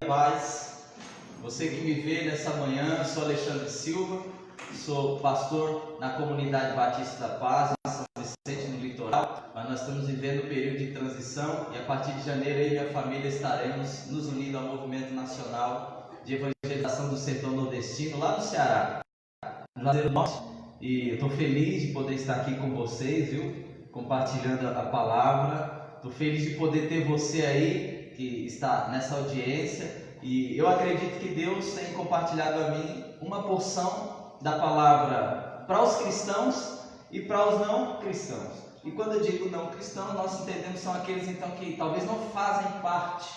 Paz. Você que me vê nessa manhã, sou Alexandre Silva, sou pastor na Comunidade Batista da Paz, em São Vicente, no litoral, mas nós estamos vivendo um período de transição e a partir de janeiro eu e minha família estaremos nos unindo ao movimento nacional de evangelização do setor nordestino, lá no Ceará, no Juazeiro do Norte, e eu estou feliz de poder estar aqui com vocês, viu? Compartilhando a palavra. Estou feliz de poder ter você aí que está nessa audiência, e eu acredito que Deus tem compartilhado a mim uma porção da palavra para os cristãos e para os não cristãos. E quando eu digo não cristãos, nós entendemos são aqueles então que talvez não fazem parte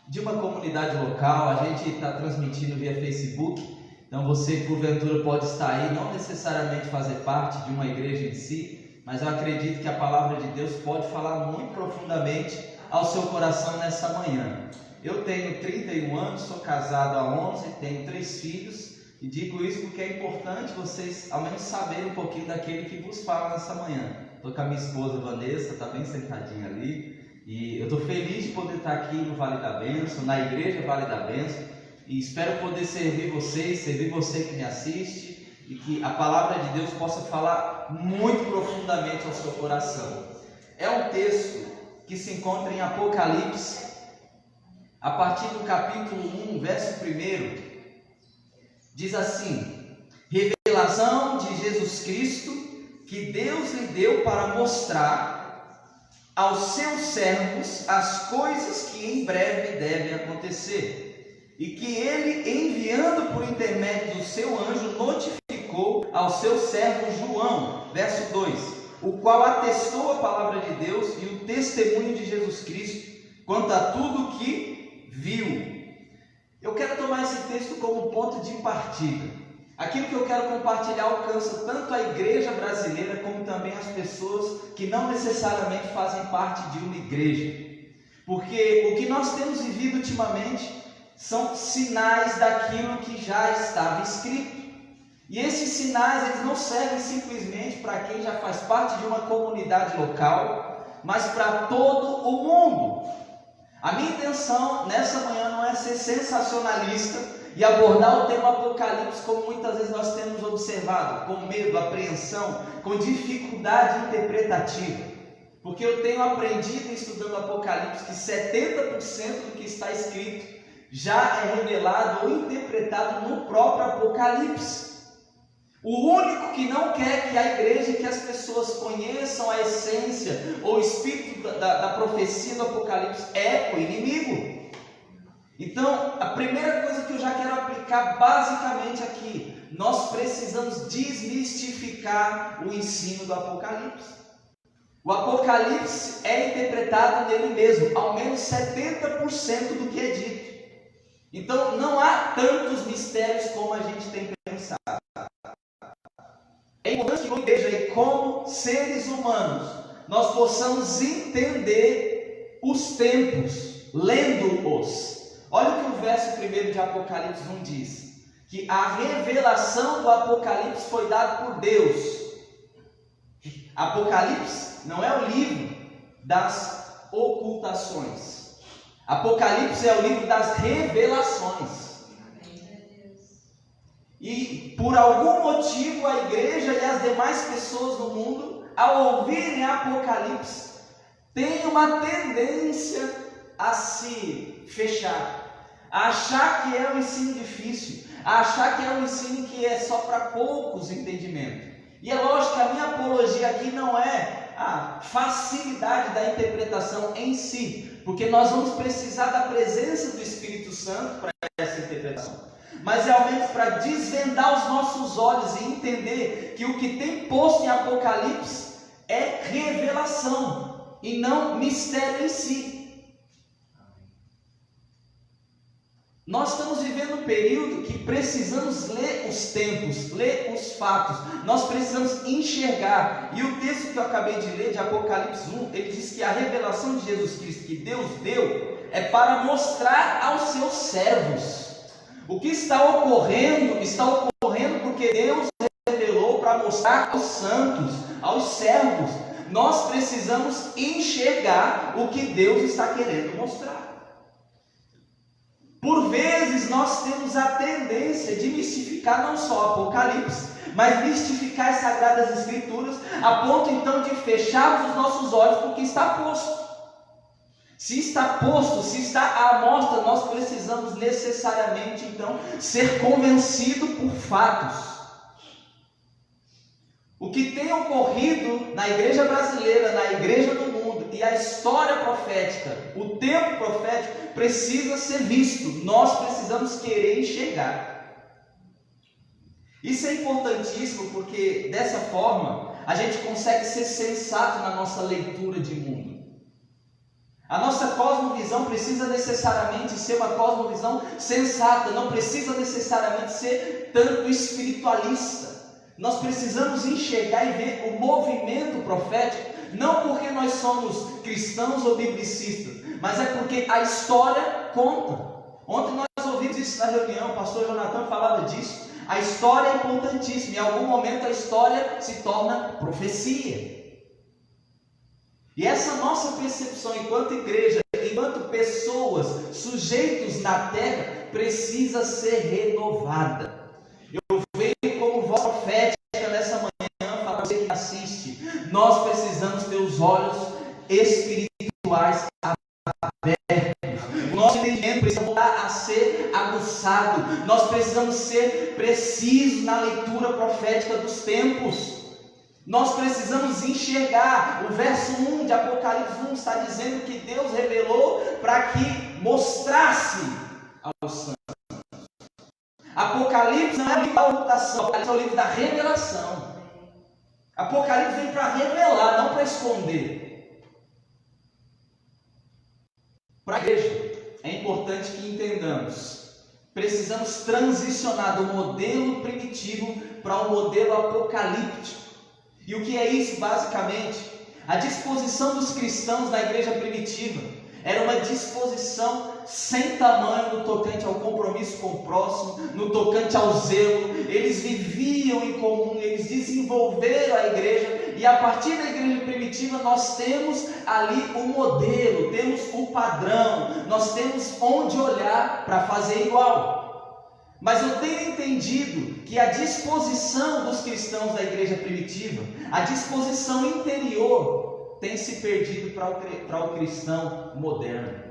de uma comunidade local. A gente está transmitindo via Facebook, então você porventura pode estar aí, não necessariamente fazer parte de uma igreja em si, mas eu acredito que a palavra de Deus pode falar muito profundamente ao seu coração nessa manhã. Eu tenho 31 anos, sou casado há 11, tenho 3 filhos e digo isso porque é importante vocês ao menos saberem um pouquinho daquele que vos fala nessa manhã. Estou com a minha esposa Vanessa, está bem sentadinha ali, e eu estou feliz de poder estar aqui no Vale da Bênção, na Igreja Vale da Bênção, e espero poder servir vocês, servir você que me assiste, e que a palavra de Deus possa falar muito profundamente ao seu coração. É um texto que se encontra em Apocalipse, a partir do capítulo 1, verso 1, diz assim: revelação de Jesus Cristo, que Deus lhe deu para mostrar aos seus servos as coisas que em breve devem acontecer, e que ele, enviando por intermédio do seu anjo, notificou ao seu servo João, verso 2, o qual atestou a palavra de Deus e o testemunho de Jesus Cristo quanto a tudo que viu. Eu quero tomar esse texto como ponto de partida. Aquilo que eu quero compartilhar alcança tanto a igreja brasileira como também as pessoas que não necessariamente fazem parte de uma igreja. Porque o que nós temos vivido ultimamente são sinais daquilo que já estava escrito. E esses sinais, eles não servem simplesmente para quem já faz parte de uma comunidade local, mas para todo o mundo. A minha intenção nessa manhã não é ser sensacionalista e abordar o tema Apocalipse como muitas vezes nós temos observado, com medo, apreensão, com dificuldade interpretativa. Porque eu tenho aprendido estudando Apocalipse que 70% do que está escrito já é revelado ou interpretado no próprio Apocalipse. O único que não quer que a igreja, que as pessoas conheçam a essência ou o espírito da profecia do Apocalipse é o inimigo. Então, a primeira coisa que eu já quero aplicar basicamente aqui, nós precisamos desmistificar o ensino do Apocalipse. O Apocalipse é interpretado nele mesmo, ao menos 70% do que é dito. Então, não há tantos mistérios como a gente tem pensado. É importante que como igreja e como seres humanos nós possamos entender os tempos, lendo-os. Olha o que o verso 1 de Apocalipse 1 diz: que a revelação do Apocalipse foi dada por Deus. Apocalipse não é o livro das ocultações. Apocalipse é o livro das revelações. E por algum motivo a igreja e as demais pessoas no mundo, ao ouvirem Apocalipse, têm uma tendência a se fechar, a achar que é um ensino difícil, a achar que é um ensino que é só para poucos entendimentos. E é lógico que a minha apologia aqui não é a facilidade da interpretação em si, porque nós vamos precisar da presença do Espírito Santo para essa interpretação. Mas é ao menos para desvendar os nossos olhos e entender que o que tem posto em Apocalipse é revelação e não mistério em si. Nós estamos vivendo um período que precisamos ler os tempos, ler os fatos. Nós precisamos enxergar. E o texto que eu acabei de ler, de Apocalipse 1, ele diz que a revelação de Jesus Cristo que Deus deu é para mostrar aos seus servos. O que está ocorrendo porque Deus revelou para mostrar aos santos, aos servos. Nós precisamos enxergar o que Deus está querendo mostrar. Por vezes nós temos a tendência de mistificar não só Apocalipse, mas mistificar as Sagradas Escrituras, a ponto então de fecharmos os nossos olhos porque está posto. Se está posto, se está à mostra, nós precisamos necessariamente então ser convencido por fatos. O que tem ocorrido na igreja brasileira, na igreja do mundo e a história profética, o tempo profético precisa ser visto. Nós precisamos querer enxergar. Isso é importantíssimo porque dessa forma a gente consegue ser sensato na nossa leitura de mundo. A nossa cosmovisão precisa necessariamente ser uma cosmovisão sensata, não precisa necessariamente ser tanto espiritualista. Nós precisamos enxergar e ver o movimento profético, não porque nós somos cristãos ou biblicistas, mas é porque a história conta. Ontem nós ouvimos isso na reunião, o pastor Jonathan falava disso. A história é importantíssima, em algum momento a história se torna profecia. E essa nossa percepção enquanto igreja, enquanto pessoas, sujeitos na terra, precisa ser renovada. Eu vejo como voz profética nessa manhã, para você que assiste, nós precisamos ter os olhos espirituais abertos. O nosso entendimento precisa voltar a ser aguçado. Nós precisamos ser precisos na leitura profética dos tempos. Nós precisamos enxergar. O verso 1 de Apocalipse 1 está dizendo que Deus revelou para que mostrasse aos santos. Apocalipse não é o livro da ocultação, Apocalipse é o livro da revelação. Apocalipse vem para revelar, não para esconder. Para a igreja, é importante que entendamos. Precisamos transicionar do modelo primitivo para um modelo apocalíptico. E o que é isso basicamente? A disposição dos cristãos na igreja primitiva era uma disposição sem tamanho no tocante ao compromisso com o próximo, no tocante ao zelo. Eles viviam em comum, eles desenvolveram a igreja, e a partir da igreja primitiva nós temos ali o modelo, temos o padrão, nós temos onde olhar para fazer igual. Mas eu tenho entendido que a disposição dos cristãos da igreja primitiva, a disposição interior, tem se perdido para o cristão moderno.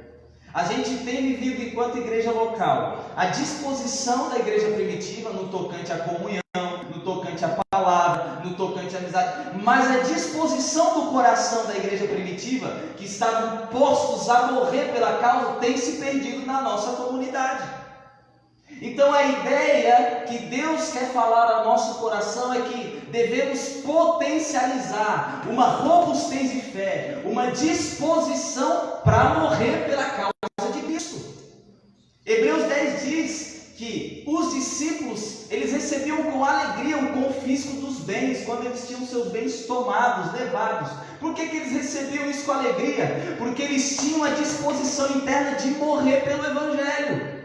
A gente tem vivido enquanto igreja local a disposição da igreja primitiva no tocante à comunhão, no tocante à palavra, no tocante à amizade, mas a disposição do coração da igreja primitiva, que estavam postos a morrer pela causa, tem se perdido na nossa comunidade. Então a ideia que Deus quer falar ao nosso coração é que devemos potencializar uma robustez de fé, uma disposição para morrer pela causa de Cristo. Hebreus 10 diz que os discípulos, eles recebiam com alegria o confisco dos bens, quando eles tinham seus bens tomados, levados. Por que eles recebiam isso com alegria? Porque eles tinham a disposição interna de morrer pelo Evangelho.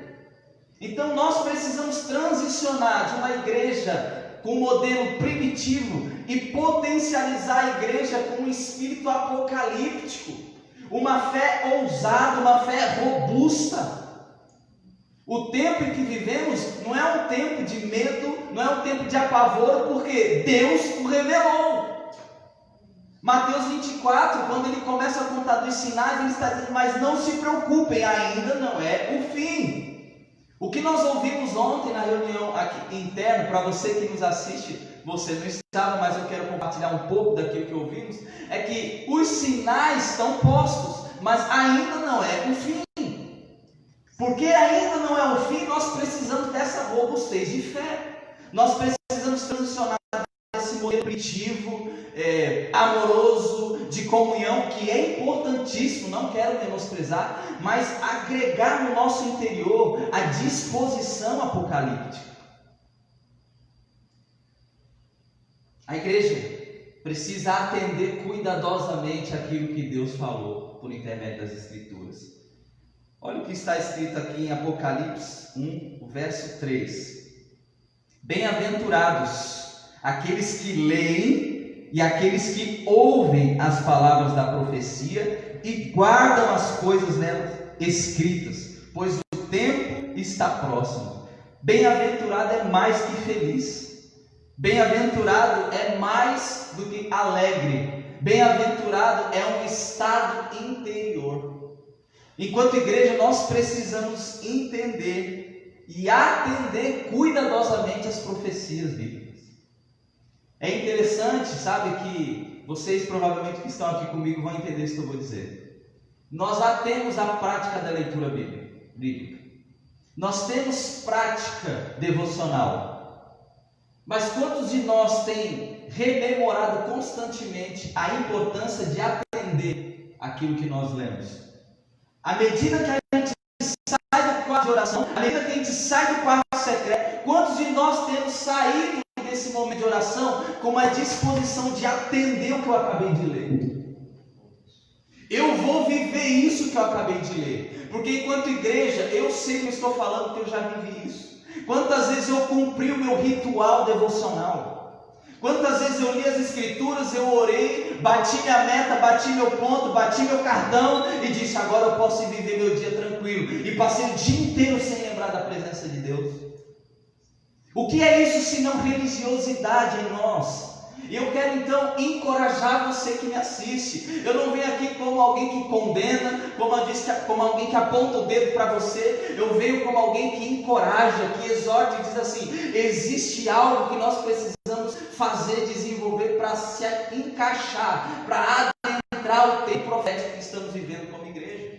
Então nós precisamos transicionar de uma igreja com modelo primitivo e potencializar a igreja com um espírito apocalíptico, uma fé ousada, uma fé robusta. O tempo em que vivemos não é um tempo de medo, não é um tempo de apavoro, porque Deus o revelou. Mateus 24, quando ele começa a contar dos sinais, ele está dizendo, mas não se preocupem, ainda não é o fim. O que nós ouvimos ontem na reunião aqui interna, para você que nos assiste, você não estava, mas eu quero compartilhar um pouco daquilo que ouvimos, é que os sinais estão postos, mas ainda não é o fim. Porque ainda não é o fim, nós precisamos dessa robustez de fé. Nós precisamos transicionar desse modelo primitivo, amoroso, de comunhão, que é importantíssimo, não quero menosprezar, mas agregar no nosso interior a disposição apocalíptica. A igreja precisa atender cuidadosamente aquilo que Deus falou por intermédio das Escrituras. Olha o que está escrito aqui em Apocalipse 1, o verso 3. Bem-aventurados aqueles que leem e aqueles que ouvem as palavras da profecia e guardam as coisas nelas escritas, pois o tempo está próximo. Bem-aventurado é mais que feliz. Bem-aventurado é mais do que alegre. Bem-aventurado é um estado interior. Enquanto igreja, nós precisamos entender e atender cuidadosamente as profecias bíblicas. É interessante, sabe, que vocês provavelmente que estão aqui comigo vão entender isso que eu vou dizer. Nós já temos a prática da leitura bíblica. Nós temos prática devocional. Mas quantos de nós têm rememorado constantemente a importância de atender aquilo que nós lemos? À medida que a gente sai do quarto de oração, à medida que a gente sai do quarto secreto, quantos de nós temos saído desse momento de oração com uma disposição de atender o que eu acabei de ler? Eu vou viver isso que eu acabei de ler, porque enquanto igreja, eu sei que eu estou falando, porque eu já vivi isso. Quantas vezes eu cumpri o meu ritual devocional? Quantas vezes eu li as escrituras, eu orei, bati minha meta, bati meu ponto, bati meu cartão e disse, agora eu posso viver meu dia tranquilo, e passei o dia inteiro sem lembrar da presença de Deus? O que é isso senão religiosidade em nós? Eu quero então encorajar você que me assiste. Eu não venho aqui como alguém que condena, como alguém que aponta o dedo para você. Eu venho como alguém que encoraja, que exorta e diz assim: existe algo que nós precisamos fazer, desenvolver para se encaixar, para adentrar o tempo profético que estamos vivendo como igreja.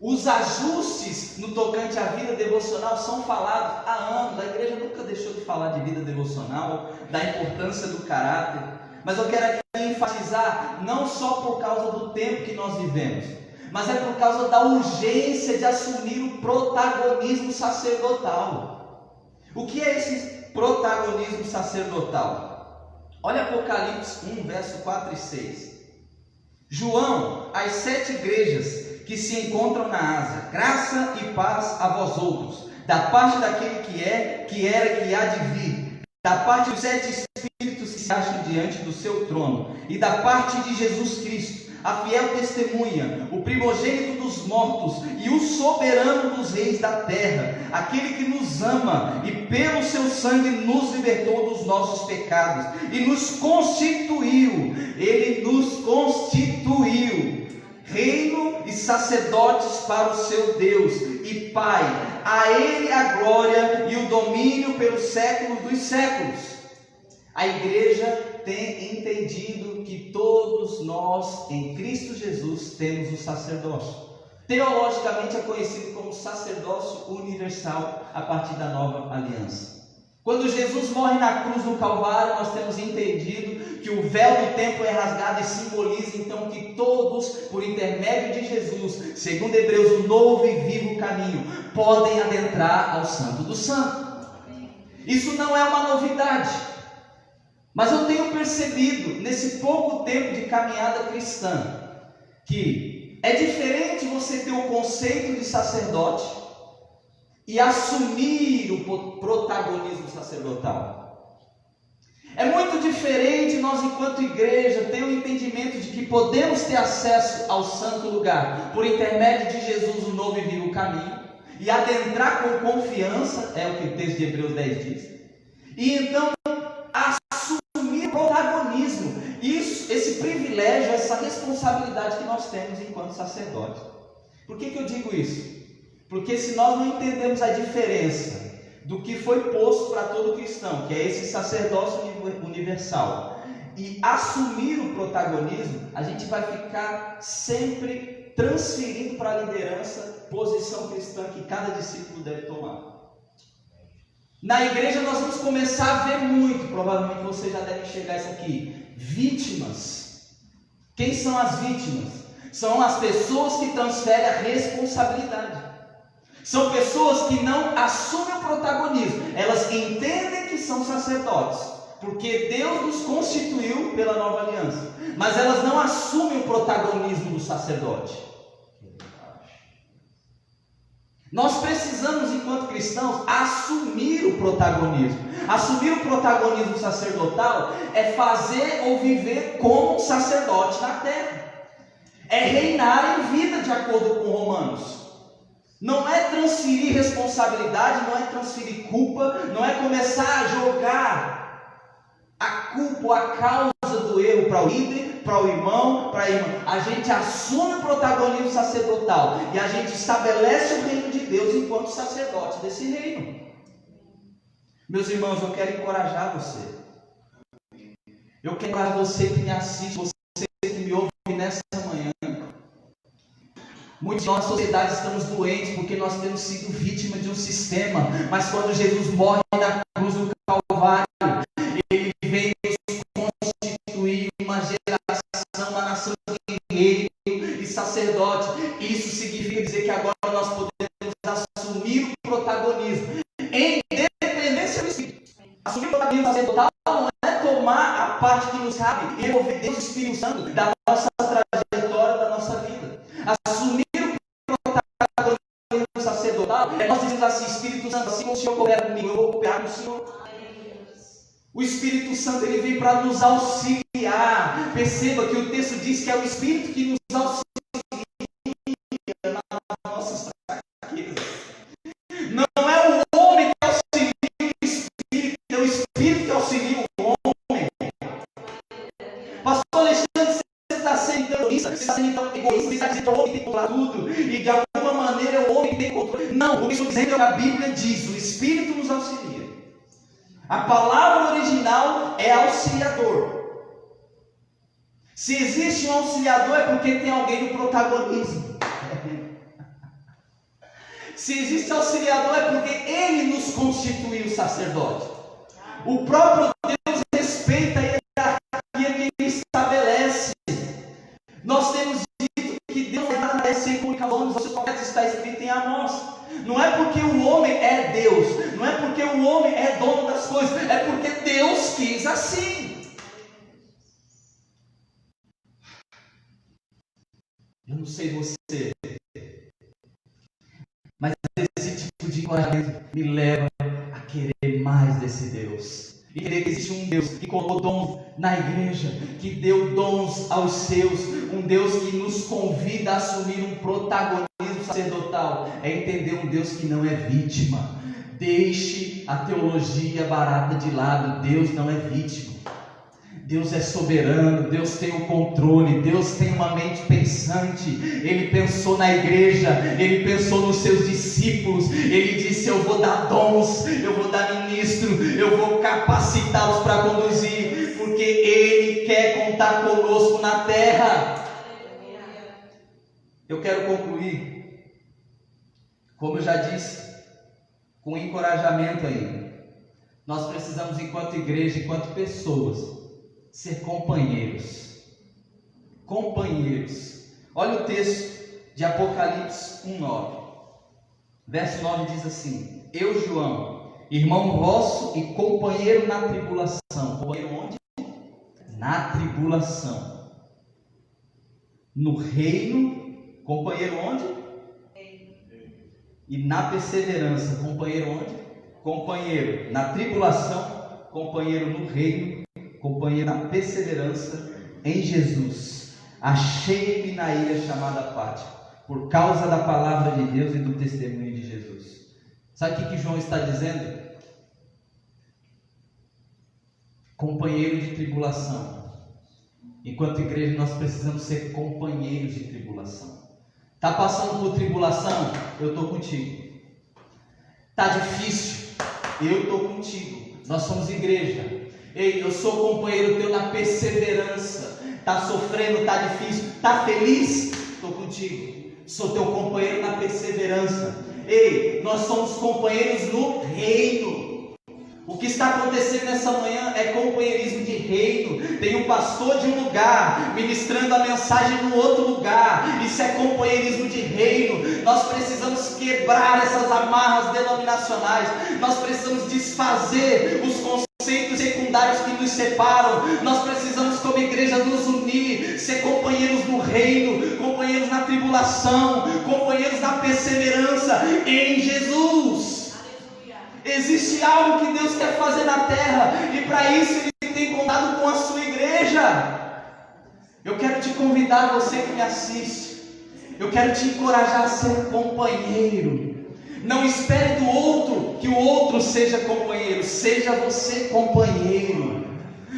Os ajustes no tocante à vida devocional são falados há anos. A igreja nunca deixou de falar de vida devocional, da importância do caráter. Mas eu quero aqui enfatizar, não só por causa do tempo que nós vivemos, mas é por causa da urgência de assumir o protagonismo sacerdotal. O que é esse protagonismo sacerdotal? Olha Apocalipse 1, verso 4 e 6. João, às 7 igrejas que se encontram na Ásia, graça e paz a vós outros, da parte daquele que é, que era, que há de vir, da parte dos 7 espíritos que se acham diante do seu trono, e da parte de Jesus Cristo, a fiel testemunha, o primogênito dos mortos e o soberano dos reis da terra, aquele que nos ama e pelo seu sangue nos libertou dos nossos pecados e nos constituiu, ele nos constituiu reino e sacerdotes para o seu Deus e Pai. A Ele a glória e o domínio pelos séculos dos séculos. A igreja tem entendido que todos nós em Cristo Jesus temos o sacerdócio. Teologicamente é conhecido como sacerdócio universal a partir da nova aliança. Quando Jesus morre na cruz do Calvário, nós temos entendido que o véu do templo é rasgado e simboliza então que todos, por intermédio de Jesus, segundo Hebreus, o novo e vivo caminho, podem adentrar ao Santo do Santo. Isso não é uma novidade, mas eu tenho percebido nesse pouco tempo de caminhada cristã que é diferente você ter o conceito de sacerdote e assumir o protagonismo sacerdotal. É muito diferente nós, enquanto igreja, ter o entendimento de que podemos ter acesso ao santo lugar por intermédio de Jesus, o novo e vivo caminho, e adentrar com confiança, é o que o texto de Hebreus 10 diz, e então assumir o protagonismo, esse privilégio, essa responsabilidade que nós temos enquanto sacerdotes. Por que eu digo isso? Porque se nós não entendemos a diferença do que foi posto para todo cristão, que é esse sacerdócio universal, e assumir o protagonismo, a gente vai ficar sempre transferindo para a liderança posição cristã que cada discípulo deve tomar. Na igreja nós vamos começar a ver muito, provavelmente você já deve enxergar isso aqui, vítimas. Quem são as vítimas? São as pessoas que transferem a responsabilidade. São pessoas que não assumem o protagonismo. Elas entendem que são sacerdotes, porque Deus nos constituiu pela nova aliança, mas elas não assumem o protagonismo do sacerdote. Nós precisamos, enquanto cristãos, assumir o protagonismo. Assumir o protagonismo sacerdotal é fazer ou viver como sacerdote na terra. É reinar em vida, de acordo com Romanos. Não é transferir responsabilidade, não é transferir culpa, não é começar a jogar a culpa ou a causa do erro para o líder, para o irmão, para a irmã. A gente assume o protagonismo sacerdotal e a gente estabelece o reino de Deus enquanto sacerdote desse reino. Meus irmãos, eu quero encorajar você. Eu quero encorajar você que me assiste, você que me ouve nessa manhã. Muitos de nós, na sociedade, estamos doentes porque nós temos sido vítimas de um sistema. Mas quando Jesus morre na cruz do Calvário, Ele vem nos constituir uma geração, uma nação de guerreiro e sacerdote. Isso significa dizer que agora nós podemos assumir o protagonismo em dependência do Espírito. Assumir o protagonismo sacerdotal não é tomar a parte que nos cabe e remover Deus, o Espírito Santo, da nossa trajetória, da nossa vida. Assumir sacerdotal, nós dizemos assim: Espírito Santo, assim como o Senhor coopera comigo, eu vou cooperar com o Senhor. O Espírito Santo, ele vem para nos auxiliar. Perceba que o texto diz que é o Espírito que nos auxilia nas nossas fraquezas. Não é o homem que auxilia o Espírito, é o Espírito que auxilia o homem. Pastor Alexandre, você está sendo terrorista, você está sendo tão egoísta, você está dizendo que o homem tem que controlar tudo, e de alguma maneira é o homem que tem controle. Não, o que eu estou dizendo é que a Bíblia diz: o Espírito nos auxilia. A palavra original é auxiliador. Se existe um auxiliador é porque tem alguém no protagonismo. Se existe auxiliador é porque ele nos constituiu sacerdote. O próprio Deus respeita a hierarquia que ele estabelece. Nós temos dito que Deus nada é sem comunicação. Você só está escrito em Amós. Não é porque o homem é Deus, não é porque o homem é dono das coisas, é porque Deus quis assim. Eu não sei você, mas esse tipo de encorajamento me leva a querer mais desse Deus. E querer que existe um Deus que colocou dons na igreja, que deu dons aos seus, um Deus que nos convida a assumir um protagonismo sacerdotal, é entender um Deus que não é vítima. Deixe a teologia barata de lado. Deus não é vítima. Deus é soberano, Deus tem o controle, Deus tem uma mente pensante. Ele pensou na igreja, Ele pensou nos seus discípulos. Ele disse: eu vou dar dons, eu vou dar ministro, eu vou capacitá-los para conduzir, porque Ele quer contar conosco na terra. Eu quero concluir, como eu já disse, com encorajamento ainda. Nós precisamos, enquanto igreja, enquanto pessoas, ser companheiros. Companheiros. Olha o texto de Apocalipse 1:9. Verso 9 diz assim: eu, João, irmão vosso e companheiro na tribulação. Companheiro onde? Na tribulação. No reino. Companheiro onde? E na perseverança. Companheiro onde? Companheiro na tribulação, companheiro no reino, companheiro na perseverança em Jesus. Achei-me na ilha chamada Pátio, por causa da palavra de Deus e do testemunho de Jesus. Sabe o que João está dizendo? Companheiro de tribulação. Enquanto igreja, nós precisamos ser companheiros de tribulação. Está passando por tribulação? Eu estou contigo. Está difícil? Eu estou contigo. Nós somos igreja. Ei, eu sou companheiro teu na perseverança. Está sofrendo? Está difícil? Está feliz? Estou contigo. Sou teu companheiro na perseverança. Ei, nós somos companheiros no reino. O que está acontecendo nessa manhã é companheirismo de reino. Tem um pastor de um lugar ministrando a mensagem no outro lugar. Isso é companheirismo de reino. Nós precisamos quebrar essas amarras denominacionais. Nós precisamos desfazer os conceitos secundários que nos separam. Nós precisamos, como igreja, nos unir, ser companheiros no reino, companheiros na tribulação, companheiros na perseverança em Jesus. Existe algo que Deus quer fazer na terra, e para isso Ele tem contado com a sua igreja. Eu quero te convidar, você que me assiste, Eu quero te encorajar a ser companheiro. Não espere do outro que o outro seja companheiro. Seja você companheiro.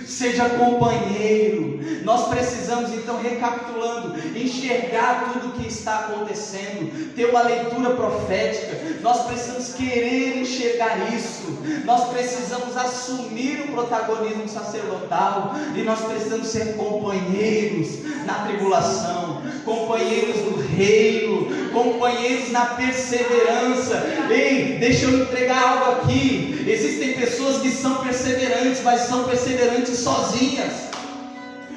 Seja companheiro. Nós precisamos, então, recapitulando, enxergar tudo o que está acontecendo, ter uma leitura profética. Nós precisamos querer enxergar isso. Nós precisamos assumir o protagonismo sacerdotal, e nós precisamos ser companheiros na tribulação, companheiros do reino, companheiros na perseverança. Ei, deixa eu entregar algo aqui. Existem pessoas que são perseverantes, mas são perseverantes sozinhas.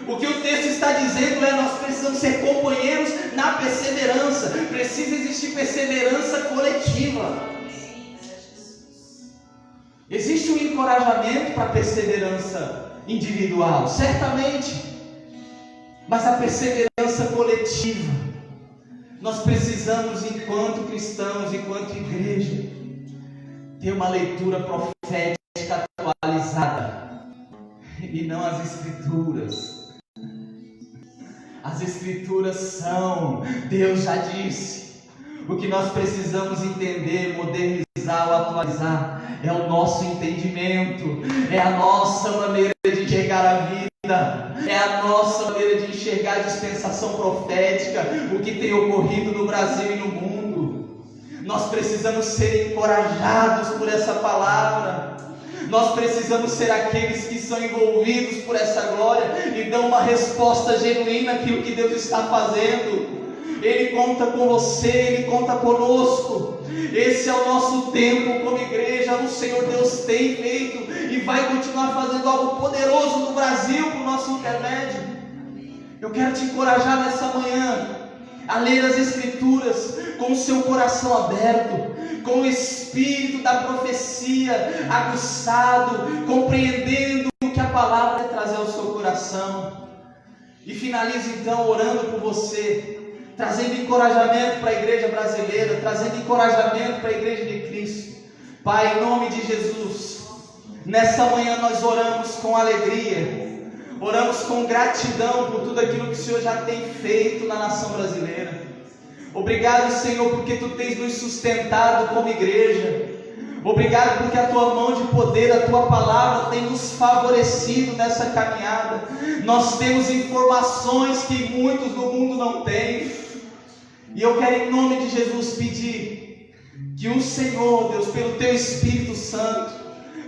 O que o texto está dizendo é: nós precisamos ser companheiros na perseverança. Precisa existir perseverança coletiva. Existe um encorajamento para a perseverança individual, certamente, mas a perseverança coletiva, nós precisamos, enquanto cristãos, enquanto igreja, ter uma leitura profética atualizada, e não as Escrituras. As Escrituras são, Deus já disse. O que nós precisamos entender, modernizar ou atualizar, é o nosso entendimento, é a nossa maneira de enxergar a vida, é a nossa maneira de enxergar a dispensação profética, o que tem ocorrido no Brasil e no mundo. Nós precisamos ser encorajados por essa palavra. Nós precisamos ser aqueles que são envolvidos por essa glória e dão uma resposta genuína àquilo que Deus está fazendo. Ele conta com você, Ele conta conosco. Esse é o nosso tempo como igreja. O Senhor Deus tem feito e vai continuar fazendo algo poderoso no Brasil por nosso intermédio. Eu quero te encorajar nessa manhã a ler as Escrituras com o seu coração aberto, com o espírito da profecia aguçado, compreendendo o que a palavra vai trazer ao seu coração. E finalizo então orando por você, trazendo encorajamento para a igreja brasileira, trazendo encorajamento para a igreja de Cristo. Pai, em nome de Jesus, nessa manhã nós oramos com alegria, oramos com gratidão por tudo aquilo que o Senhor já tem feito na nação brasileira. Obrigado, Senhor, porque Tu tens nos sustentado como igreja. Obrigado porque a Tua mão de poder, a Tua palavra tem nos favorecido nessa caminhada. Nós temos informações que muitos do mundo não têm. E eu quero, em nome de Jesus, pedir que o Senhor, Deus, pelo Teu Espírito Santo,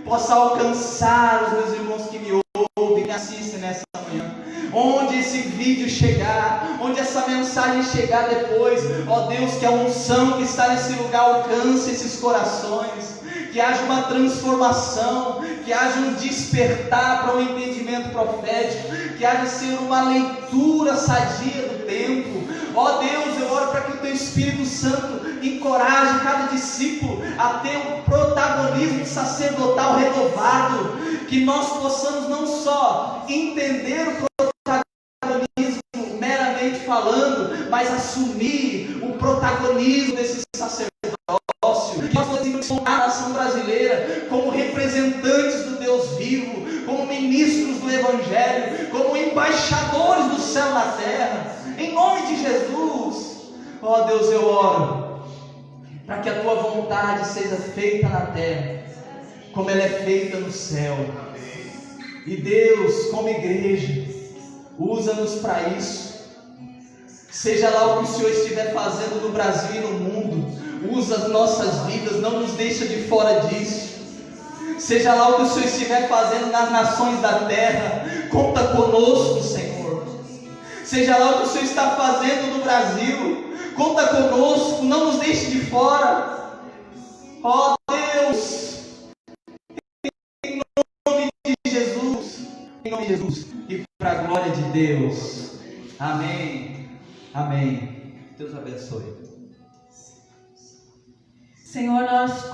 possa alcançar os meus irmãos que me ouvem, que me assistem nessa manhã. Onde esse vídeo chegar, onde essa mensagem chegar depois, ó Deus, que a unção que está nesse lugar alcance esses corações, que haja uma transformação, que haja um despertar para um entendimento profético, que haja, Senhor, uma leitura sadia do tempo. Ó Deus, eu oro para que o Teu Espírito Santo encoraje cada discípulo a ter um protagonismo sacerdotal renovado, que nós possamos não só entender o protagonismo meramente falando, mas assumir o protagonismo desse sacerdócio, que nós possamos a nação brasileira como representantes do Deus vivo, como ministros do Evangelho, como embaixadores do céu na terra, em nome de Jesus. Ó Deus, eu oro para que a Tua vontade seja feita na terra, como ela é feita no céu. E Deus, como igreja, usa-nos para isso. Seja lá o que o Senhor estiver fazendo no Brasil e no mundo, usa as nossas vidas, não nos deixa de fora disso. Seja lá o que o Senhor estiver fazendo nas nações da terra, conta conosco, Senhor. Seja lá o que o Senhor está fazendo no Brasil, conta conosco, não nos deixe de fora. Ó Deus, em nome de Jesus, em nome de Jesus, e para a glória de Deus. Amém. Amém. Deus abençoe. Senhor, nós